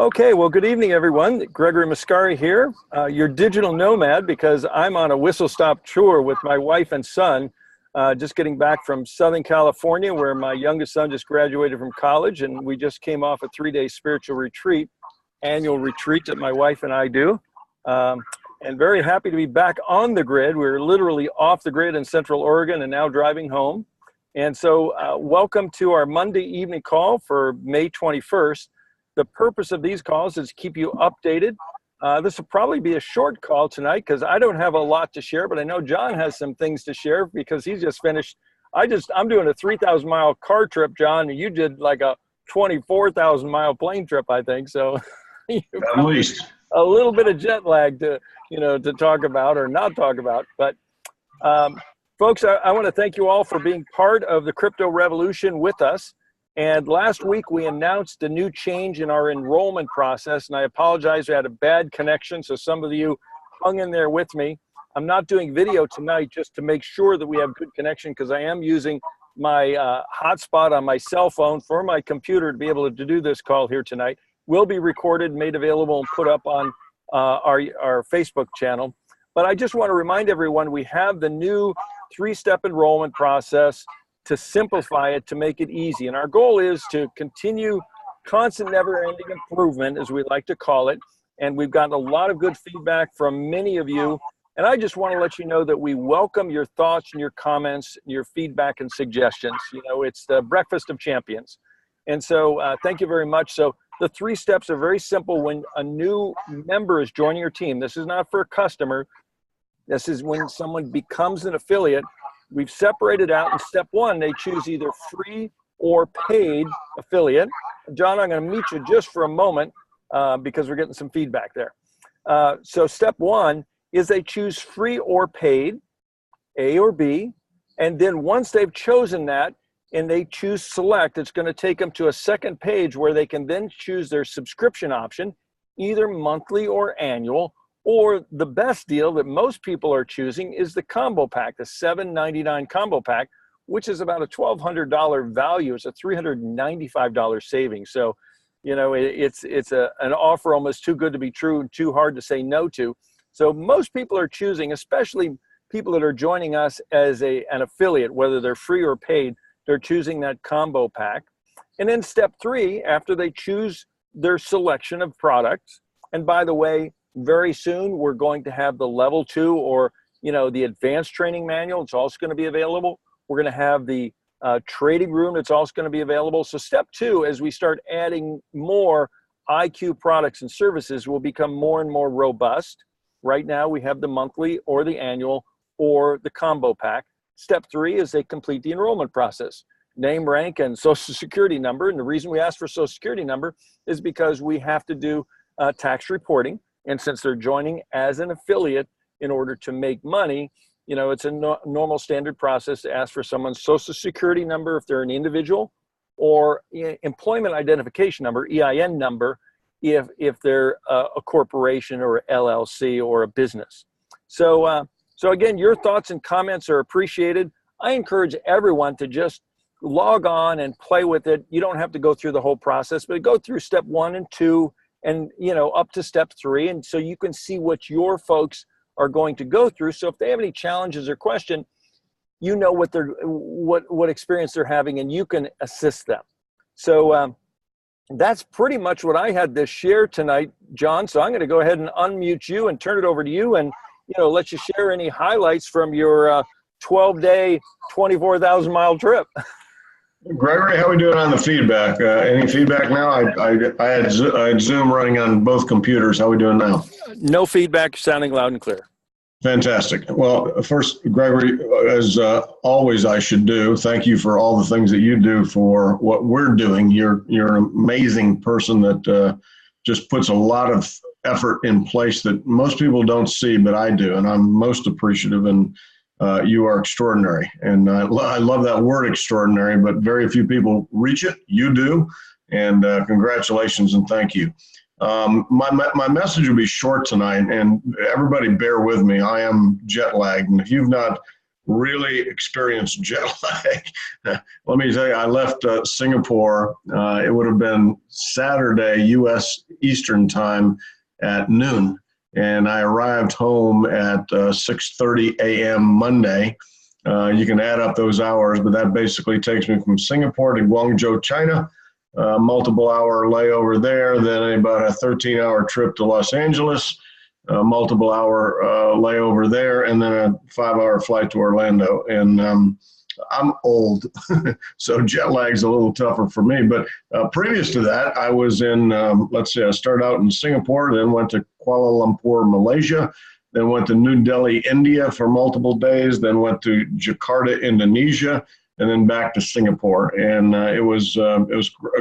Okay, well, good evening, everyone. Gregory Mascari here, your digital nomad, because I'm on a whistle-stop tour with my wife and son, just getting back from Southern California, where my youngest son just graduated from college, and we just came off a 3-day spiritual retreat, annual retreat that my wife and I do. And very happy to be back on the grid. We're literally off the grid in Central Oregon and now driving home. And so welcome to our Monday evening call for May 21st. The purpose of these calls is to keep you updated. This will probably be a short call tonight because I don't have a lot to share, but I know John has some things to share because he's just finished. I'm doing a 3,000 mile car trip, John, and you did like a 24,000 mile plane trip, I think. So at least a little bit of jet lag to talk about or not talk about. But folks, I want to thank you all for being part of the crypto revolution with us. And last week we announced a new change in our enrollment process, and I apologize, we had a bad connection, so some of you hung in there with me. I'm not doing video tonight just to make sure that we have good connection because I am using my hotspot on my cell phone for my computer to be able to do this call here tonight. Will be recorded, made available, and put up on our Facebook channel. But I just want to remind everyone we have the new 3-step enrollment process to simplify it, to make it easy. And our goal is to continue constant never-ending improvement, as we like to call it. And we've gotten a lot of good feedback from many of you. And I just want to let you know that we welcome your thoughts and your comments, your feedback and suggestions. You know, it's the breakfast of champions. And so thank you very much. So the 3 steps are very simple. When a new member is joining your team, this is not for a customer. This is when someone becomes an affiliate. We've separated out in step 1, they choose either free or paid affiliate. John, I'm going to mute you just for a moment because we're getting some feedback there. So step 1 is they choose free or paid, A or B. And then once they've chosen that and they choose select, it's going to take them to a second page where they can then choose their subscription option, either monthly or annual. Or the best deal that most people are choosing is the combo pack, the $7.99 combo pack, which is about a $1,200 value. It's a $395 savings. So, you know, it's an offer almost too good to be true and too hard to say no to. So most people are choosing, especially people that are joining us as an affiliate, whether they're free or paid, they're choosing that combo pack. And then step 3, after they choose their selection of products, and by the way, very soon, we're going to have the level 2 or, the advanced training manual. It's also going to be available. We're going to have the trading room. It's also going to be available. So step 2, as we start adding more IQ products and services, will become more and more robust. Right now, we have the monthly or the annual or the combo pack. Step 3 is they complete the enrollment process. Name, rank, and social security number. And the reason we ask for social security number is because we have to do tax reporting. And since they're joining as an affiliate in order to make money, it's a normal standard process to ask for someone's social security number if they're an individual, or employment identification number, EIN number, if they're a corporation or LLC or a business. So again, your thoughts and comments are appreciated. I encourage everyone to just log on and play with it. You don't have to go through the whole process, but go through step 1 and 2. And, up to step 3. And so you can see what your folks are going to go through. So if they have any challenges or question, what experience they're having, and you can assist them. So that's pretty much what I had to share tonight, John. So I'm going to go ahead and unmute you and turn it over to you and, let you share any highlights from your 12-day, 24,000 mile trip. Gregory, how are we doing on the feedback? Any feedback now? I had Zoom running on both computers. How are we doing now? No feedback, sounding loud and clear. Fantastic. Well, first, Gregory, as always I should do, thank you for all the things that you do for what we're doing. You're an amazing person that just puts a lot of effort in place that most people don't see, but I do, and I'm most appreciative. And you are extraordinary. And I love that word extraordinary, but very few people reach it. You do. And congratulations and thank you. My message will be short tonight, and everybody bear with me. I am jet lagged. And if you've not really experienced jet lag. Let me tell you, I left Singapore. It would have been Saturday, U.S. Eastern time at noon. And I arrived home at 6:30 a.m. Monday. You can add up those hours, but that basically takes me from Singapore to Guangzhou, China, multiple hour layover there, then about a 13-hour trip to Los Angeles, multiple hour layover there, and then a 5-hour flight to Orlando. And I'm old, so jet lag's a little tougher for me. But previous to that, I was in, let's see, I started out in Singapore, then went to Kuala Lumpur, Malaysia, then went to New Delhi, India for multiple days, then went to Jakarta, Indonesia, and then back to Singapore. And it was a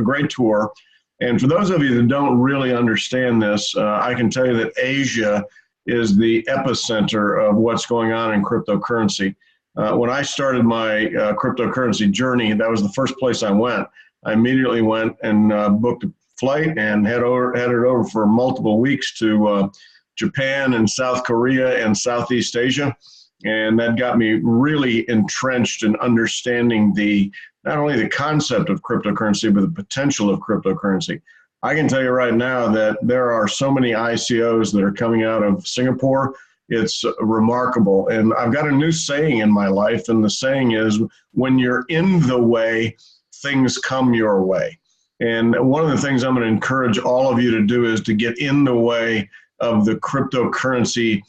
great tour. And for those of you that don't really understand this, I can tell you that Asia is the epicenter of what's going on in cryptocurrency. When I started my cryptocurrency journey, that was the first place I went. I immediately went and booked a flight and headed over for multiple weeks to Japan and South Korea and Southeast Asia. And that got me really entrenched in understanding not only the concept of cryptocurrency, but the potential of cryptocurrency. I can tell you right now that there are so many ICOs that are coming out of Singapore. It's remarkable. And I've got a new saying in my life, and the saying is, when you're in the way, things come your way. And one of the things I'm going to encourage all of you to do is to get in the way of the cryptocurrency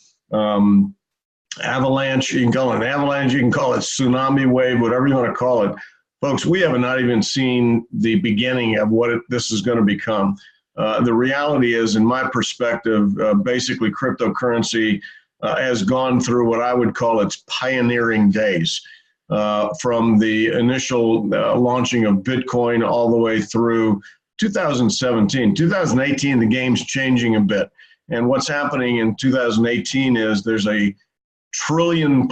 avalanche. You can call it an avalanche, you can call it tsunami wave, whatever you want to call it. Folks, we have not even seen the beginning of what this is going to become. The reality is, in my perspective, basically cryptocurrency has gone through what I would call its pioneering days, from the initial launching of Bitcoin all the way through 2017. 2018, the game's changing a bit. And what's happening in 2018 is there's a $1 trillion+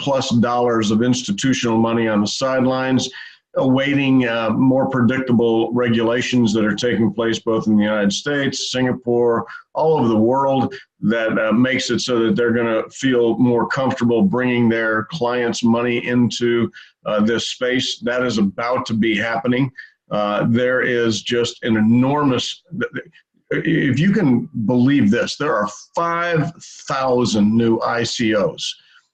of institutional money on the sidelines, awaiting more predictable regulations that are taking place both in the United States, Singapore, all over the world, that makes it so that they're going to feel more comfortable bringing their clients' money into this space. That is about to be happening. There is just an enormous, if you can believe this, there are 5,000 new ICOs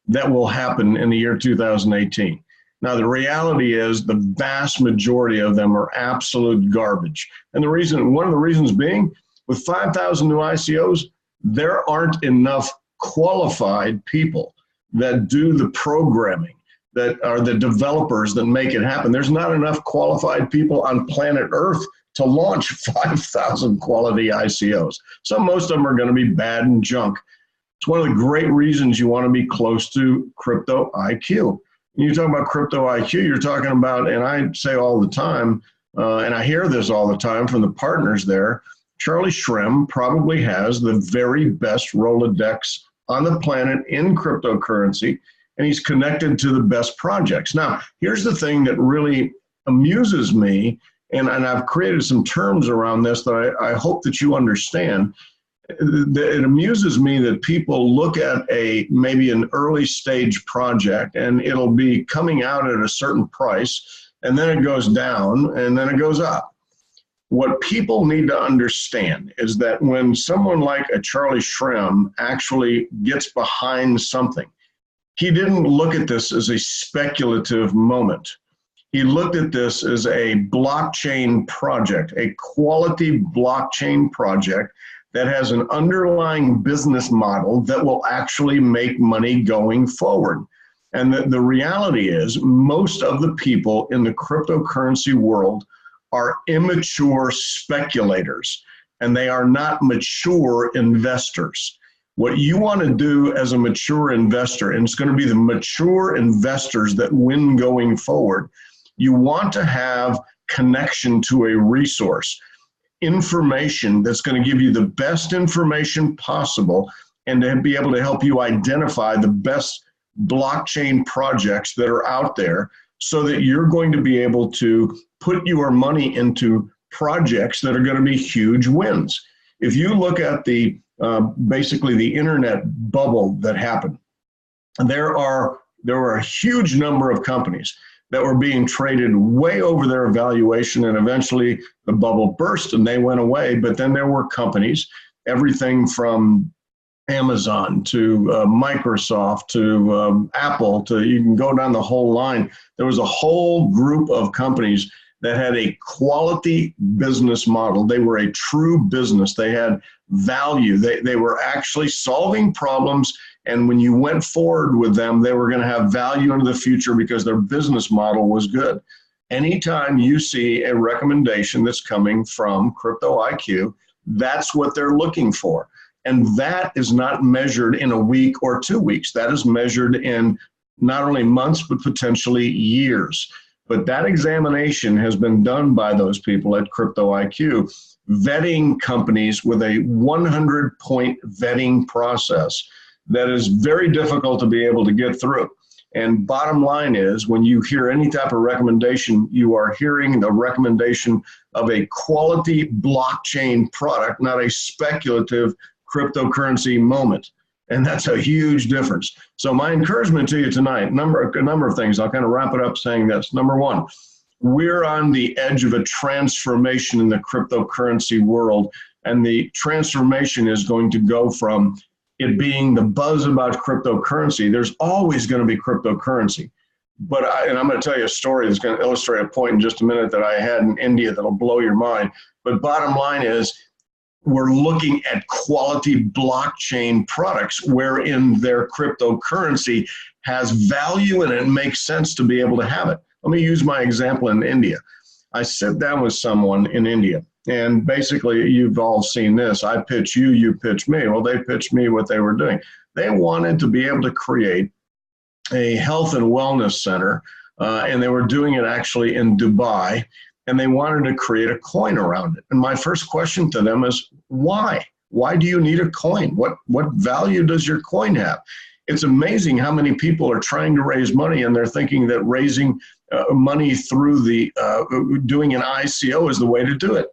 that will happen in the year 2018. Now, the reality is the vast majority of them are absolute garbage. And one of the reasons being, with 5,000 new ICOs, there aren't enough qualified people that do the programming, that are the developers that make it happen. There's not enough qualified people on planet Earth to launch 5,000 quality ICOs. So most of them are going to be bad and junk. It's one of the great reasons you want to be close to Crypto IQ. When you talk about Crypto IQ, you're talking about, and I say all the time, and I hear this all the time from the partners there, Charlie Shrem probably has the very best Rolodex on the planet in cryptocurrency, and he's connected to the best projects. Now, here's the thing that really amuses me, and I've created some terms around this that I hope that you understand. It amuses me that people look at maybe an early stage project, and it'll be coming out at a certain price, and then it goes down, and then it goes up. What people need to understand is that when someone like a Charlie Shrem actually gets behind something, he didn't look at this as a speculative moment. He looked at this as a blockchain project, a quality blockchain project that has an underlying business model that will actually make money going forward. And the reality is, most of the people in the cryptocurrency world are immature speculators, and they are not mature investors. What you want to do as a mature investor, and it's going to be the mature investors that win going forward, you want to have connection to a resource, information that's going to give you the best information possible, and to be able to help you identify the best blockchain projects that are out there, so that you're going to be able to put your money into projects that are going to be huge wins. If you look at basically the internet bubble that happened, there are there were a huge number of companies that were being traded way over their valuation, and eventually the bubble burst and they went away. But then there were companies, everything from Amazon to Microsoft to Apple, to you can go down the whole line. There was a whole group of companies that had a quality business model. They were a true business. They had value. They were actually solving problems. And when you went forward with them, they were going to have value into the future because their business model was good. Anytime you see a recommendation that's coming from Crypto IQ, that's what they're looking for. And that is not measured in a week or 2 weeks. That is measured in not only months, but potentially years. But that examination has been done by those people at Crypto IQ, vetting companies with a 100-point vetting process that is very difficult to be able to get through. And bottom line is, when you hear any type of recommendation, you are hearing the recommendation of a quality blockchain product, not a speculative cryptocurrency moment. And that's a huge difference. So my encouragement to you tonight, a number of things. I'll kind of wrap it up saying this. Number one, we're on the edge of a transformation in the cryptocurrency world. And the transformation is going to go from it being the buzz about cryptocurrency. There's always going to be cryptocurrency. And I'm going to tell you a story that's going to illustrate a point in just a minute that I had in India that'll blow your mind. But bottom line is, we're looking at quality blockchain products wherein their cryptocurrency has value and it makes sense to be able to have it. Let me use my example in India. I sit down with someone in India, and basically you've all seen this. I pitch you, you pitch me. Well, they pitched me what they were doing. They wanted to be able to create a health and wellness center, and they were doing it actually in Dubai. And they wanted to create a coin around it. And my first question to them is, why? Why do you need a coin? What value does your coin have? It's amazing how many people are trying to raise money and they're thinking that raising money through the doing an ICO is the way to do it.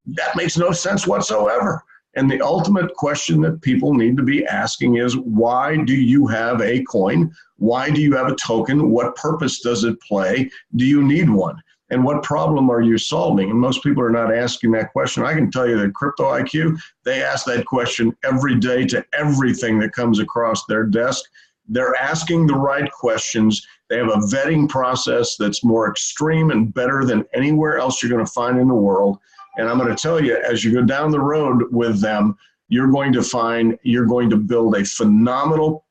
That makes no sense whatsoever. And the ultimate question that people need to be asking is, why do you have a coin? Why do you have a token? What purpose does it play? Do you need one? And what problem are you solving? And most people are not asking that question. I can tell you that Crypto IQ, they ask that question every day to everything that comes across their desk. They're asking the right questions. They have a vetting process that's more extreme and better than anywhere else you're going to find in the world. And I'm going to tell you, as you go down the road with them, you're going to build a phenomenal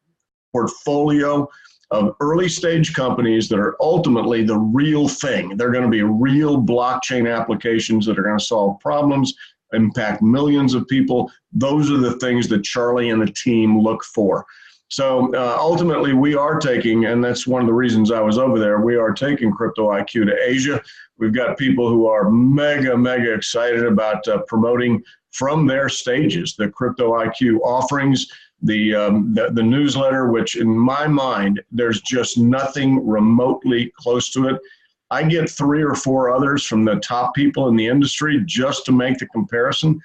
portfolio of early stage companies that are ultimately the real thing. They're going to be real blockchain applications that are going to solve problems, impact millions of people. Those are the things that Charlie and the team look for. So ultimately we are taking, and that's one of the reasons I was over there, we are taking Crypto IQ to Asia. We've got people who are mega excited about promoting from their stages the Crypto IQ offerings, the newsletter, which in my mind, there's just nothing remotely close to it. I get 3 or 4 others from the top people in the industry just to make the comparison.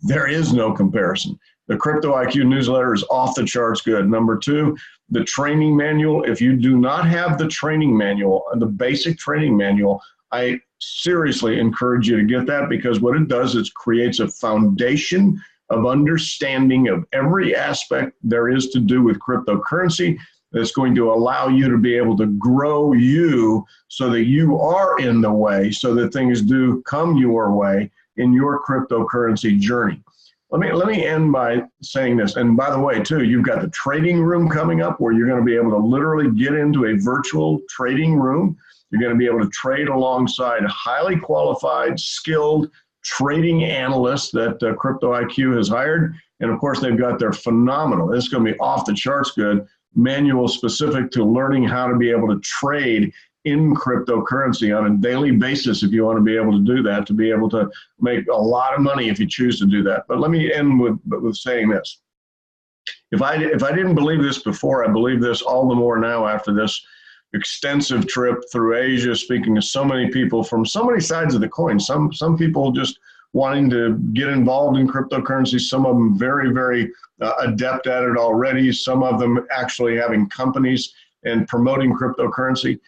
There is no comparison. The Crypto IQ newsletter is off the charts good. Number 2, the training manual. If you do not have the training manual, the basic training manual, I seriously encourage you to get that, because what it does is creates a foundation of understanding of every aspect there is to do with cryptocurrency that's going to allow you to be able to grow you so that you are in the way, so that things do come your way in your cryptocurrency journey. Let me end by saying this. And by the way, too, you've got the trading room coming up where you're going to be able to literally get into a virtual trading room. You're going to be able to trade alongside highly qualified, skilled trading analysts that Crypto IQ has hired. And of course, they've got their phenomenal, this is going to be off the charts good, manual specific to learning how to be able to trade in cryptocurrency on a daily basis if you want to be able to do that, to be able to make a lot of money if you choose to do that. But let me end with saying this. If I didn't believe this before, I believe this all the more now after this extensive trip through Asia, speaking to so many people from so many sides of the coin. Some people just wanting to get involved in cryptocurrency, some of them very adept at it already, some of them actually having companies and promoting cryptocurrency.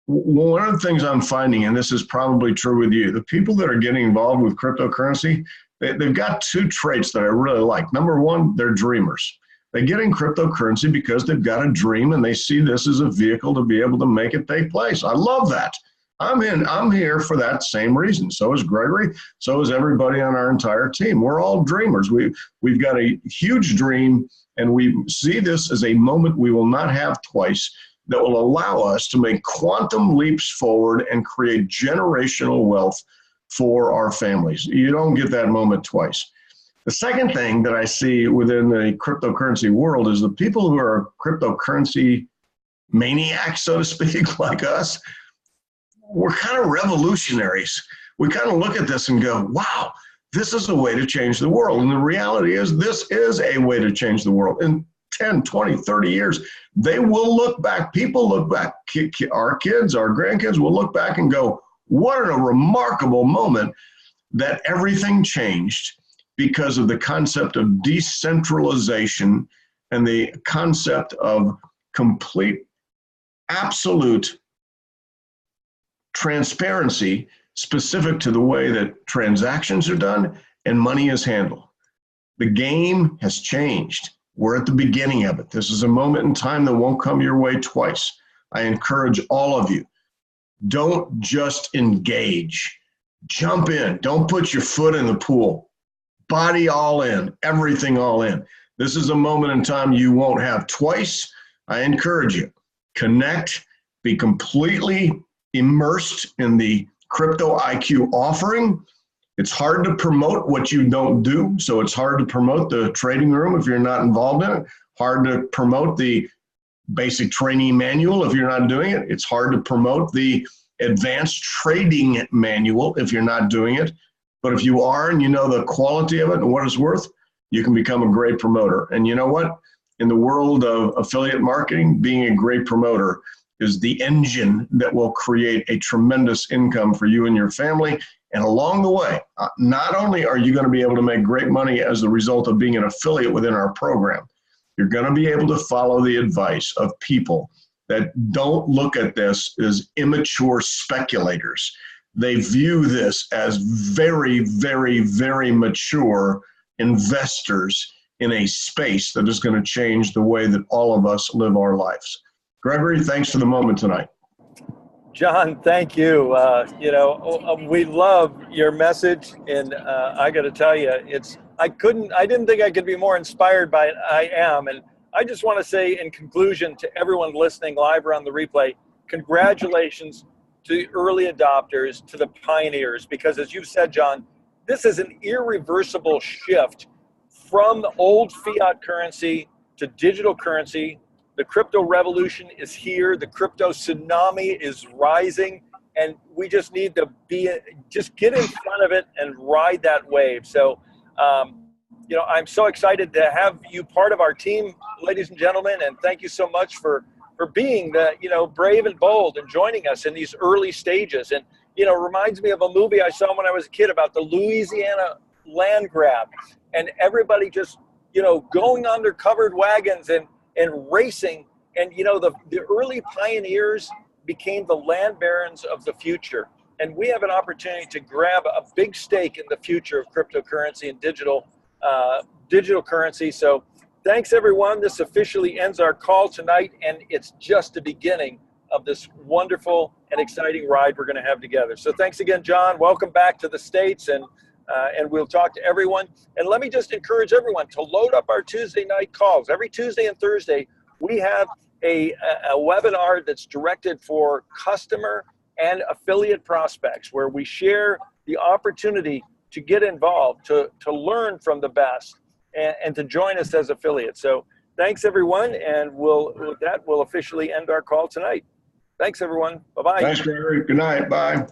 One of the things I'm finding, and this is probably true with you, the people that are getting involved with cryptocurrency, they've got two traits that I really like. Number one, they're dreamers. They get in cryptocurrency because they've got a dream and they see this as a vehicle to be able to make it take place. I love that. I'm here for that same reason. So is Gregory. So is everybody on our entire team. We're all dreamers. We've got a huge dream, and we see this as a moment we will not have twice that will allow us to make quantum leaps forward and create generational wealth for our families. You don't get that moment twice. The second thing that I see within the cryptocurrency world is the people who are cryptocurrency maniacs, so to speak, like us, we're kind of revolutionaries. We kind of look at this and go, wow, this is a way to change the world. And the reality is this is a way to change the world. In 10, 20, 30 years, they will look back. People look back. Our kids, our grandkids will look back and go, what a remarkable moment that everything changed because of the concept of decentralization and the concept of complete, absolute transparency specific to the way that transactions are done and money is handled. The game has changed. We're at the beginning of it. This is a moment in time that won't come your way twice. I encourage all of you, don't just engage. Jump in. Don't put your foot in the pool. Body all in, everything all in. This is a moment in time you won't have twice. I encourage you, connect, be completely immersed in the Crypto IQ offering. It's hard to promote what you don't do. So it's hard to promote the trading room if you're not involved in it. Hard to promote the basic training manual if you're not doing it. It's hard to promote the advanced trading manual if you're not doing it. But if you are and you know the quality of it and what it's worth, you can become a great promoter. And you know what? In the world of affiliate marketing, being a great promoter is the engine that will create a tremendous income for you and your family. And along the way, not only are you going to be able to make great money as a result of being an affiliate within our program, you're going to be able to follow the advice of people that don't look at this as immature speculators. They view this as very, very, very mature investors in a space that is going to change the way that all of us live our lives. Gregory, thanks for the moment tonight. John, thank you. We love your message, and I got to tell you, I didn't think I could be more inspired by it. I am, and I just want to say, in conclusion, to everyone listening live or on the replay, congratulations to the early adopters, to the pioneers, because as you've said, John, this is an irreversible shift from the old fiat currency to digital currency. The crypto revolution is here. The crypto tsunami is rising, and we just need to just get in front of it and ride that wave. So, I'm so excited to have you part of our team, ladies and gentlemen, and thank you so much for being brave and bold and joining us in these early stages. And, reminds me of a movie I saw when I was a kid about the Louisiana land grab, and everybody just, going on their covered wagons and racing. And, the early pioneers became the land barons of the future. And we have an opportunity to grab a big stake in the future of cryptocurrency and digital currency. So thanks, everyone. This officially ends our call tonight, and it's just the beginning of this wonderful and exciting ride we're going to have together. So thanks again, John. Welcome back to the States, and we'll talk to everyone. And let me just encourage everyone to load up our Tuesday night calls. Every Tuesday and Thursday, we have a webinar that's directed for customer and affiliate prospects, where we share the opportunity to get involved, to learn from the best, and to join us as affiliates. So thanks, everyone, and with that, we'll officially end our call tonight. Thanks, everyone. Bye-bye. Thanks, Gregory. Good night. Bye.